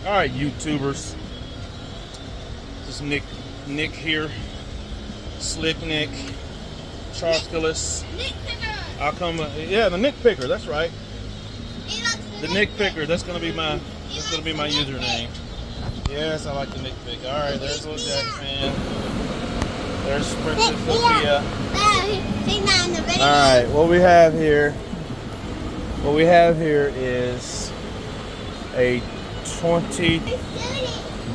All right, YouTubers. This is Nick here. Slick Nick. Charsculus. Nick Picker. I'll come. Yeah, the Nick Picker. That's right. The Nick Picker. That's gonna be my username. Yes, I like the Nick Picker. All right, there's little Jack fan. There's Princess Sophia. All right, what we have here is a 20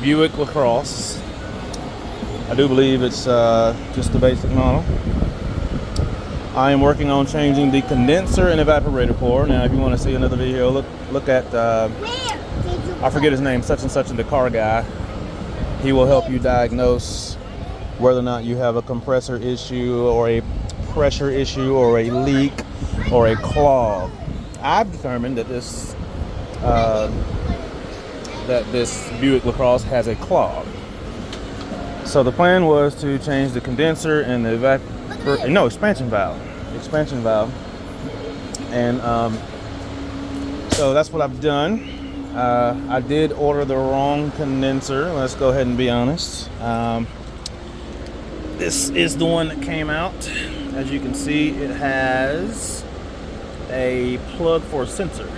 Buick Lacrosse. I do believe it's just the basic model. I am working on changing the condenser and evaporator core. Now, if you want to see another video, look at I forget his name, such and such, and the car guy. He will help you diagnose whether or not you have a compressor issue or a pressure issue or a leak or a clog. I've determined that this Buick Lacrosse has a clog. So the plan was to change the condenser and the expansion valve. And so that's what I've done. I did order the wrong condenser. Let's go ahead and be honest. This is the one that came out. As you can see, it has a plug for a sensor.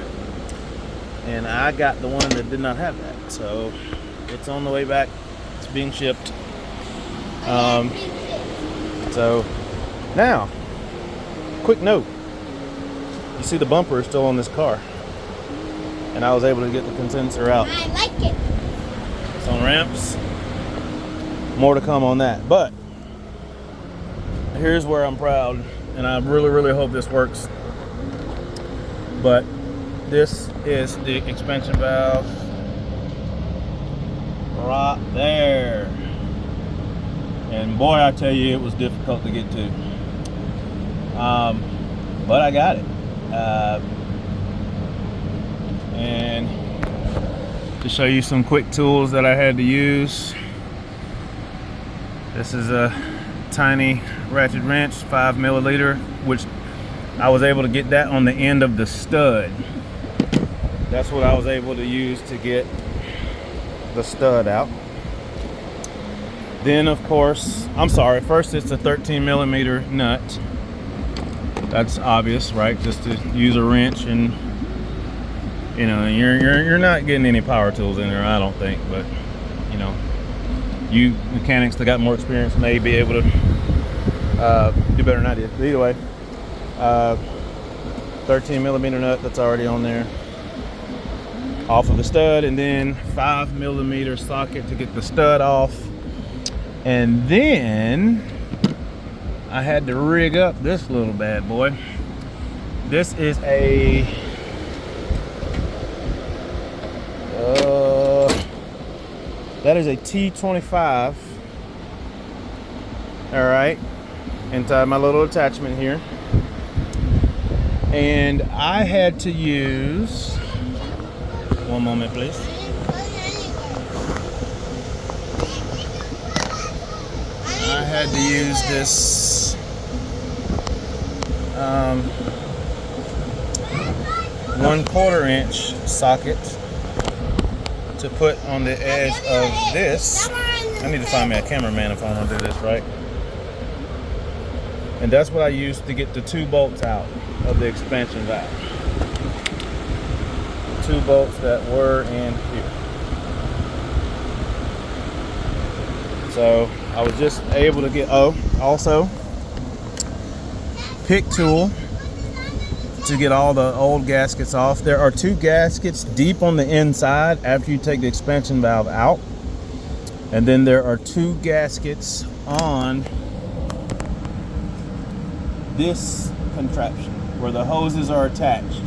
And I got the one that did not have that. So it's on the way back. It's being shipped. So now, quick note. You see the bumper is still on this car. And I was able to get the condenser out. I like it. It's on ramps. More to come on that. But here's where I'm proud. And I really, really hope this works. But this is the expansion valve right there. And boy, I tell you, it was difficult to get to. But I got it. And to show you some quick tools that I had to use. This is a tiny ratchet wrench, 5 milliliter, which I was able to get that on the end of the stud. That's what I was able to use to get the stud out. Then, of course, first it's a 13 millimeter nut. That's obvious, right? Just to use a wrench, and you know, you're not getting any power tools in there, I don't think. But you know, you mechanics that got more experience may be able to do better than I did. But either way, 13 millimeter nut that's already on there, off of the stud, and then 5 millimeter socket to get the stud off. And then I had to rig up this little bad boy. This is a that is a T25. All right, inside my little attachment here, and I had to use. One moment, please. I had to use this 1/4 inch socket to put on the edge of this. I need to find me a cameraman if I want to do this right. And that's what I used to get the 2 bolts out of the expansion valve. 2 bolts that were in here. So I was just able to get, also pick tool to get all the old gaskets off. There are 2 gaskets deep on the inside after you take the expansion valve out. And then there are 2 gaskets on this contraption where the hoses are attached.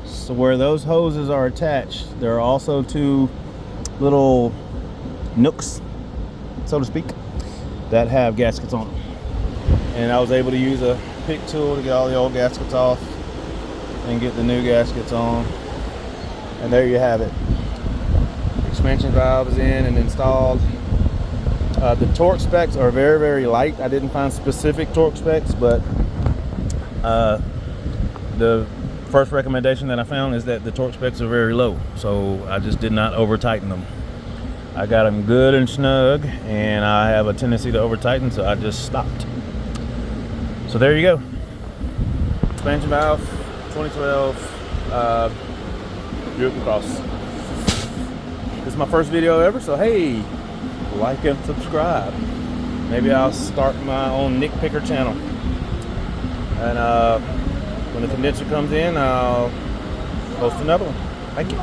So where those hoses are attached, there are also 2 little nooks, so to speak, that have gaskets on them. And I was able to use a pick tool to get all the old gaskets off and get the new gaskets on. And there you have it. Expansion valve is in and installed. The torque specs are very, very light. I didn't find specific torque specs, but the first recommendation that I found is that the torque specs are very low, so I just did not over tighten them. I got them good and snug, and I have a tendency to over tighten, so I just stopped. So there you go. Expansion valve, 2012 Buick LaCrosse. This is my first video ever, so hey, like and subscribe. Maybe I'll start my own nitpicker channel. And when the condenser comes in, I'll post another one. Thank you.